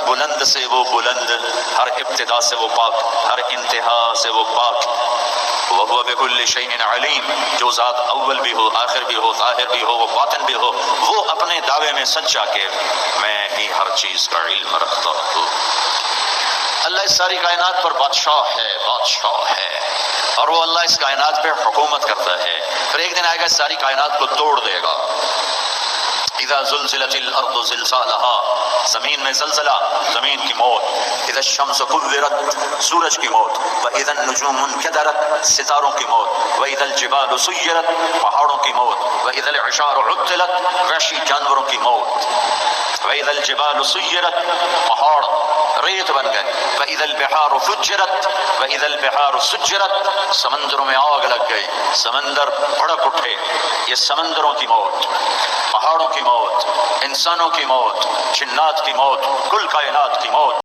بلند سے وہ بلند، ہر ابتدا سے وہ پاک، ہر انتہا سے وہ پاک۔ وَهُوَ بِكُلِّ شَيْءٍ عَلِيمٌ، جو ذات اول بھی ہو، آخر بھی ہو، ظاہر بھی ہو، وہ باطن بھی ہو، وہ اپنے دعوے میں سچا کہ میں ہی ہر چیز کا علم رکھتا ہوں۔ اللہ اس ساری کائنات پر بادشاہ ہے اور وہ اللہ اس کائنات پہ حکومت کرتا ہے۔ پھر ایک دن آئے گا اس ساری کائنات کو توڑ دے گا۔ اذا زلزلت الارض زلزالها، زمین میں زلزلہ، زمین کی موت۔ اذا الشمس كورت، سورج کی موت۔ واذا النجوم انكدرت، ستاروں کی موت۔ واذا الجبال سيرت، پہاڑوں کی موت۔ واذا العشار عطلت، وحشی جانوروں کی موت۔ واذا الجبال سيرت، پہاڑ ریت بن گئے۔ واذا البحار فجرت، واذا البحار سجرت، سمندروں میں آگ لگ گئی، سمندر بھڑک اٹھے۔ یہ سمندروں کی موت، پہاڑوں کی موت، انسانوں کی موت، جنات کی موت، کل کائنات کی موت۔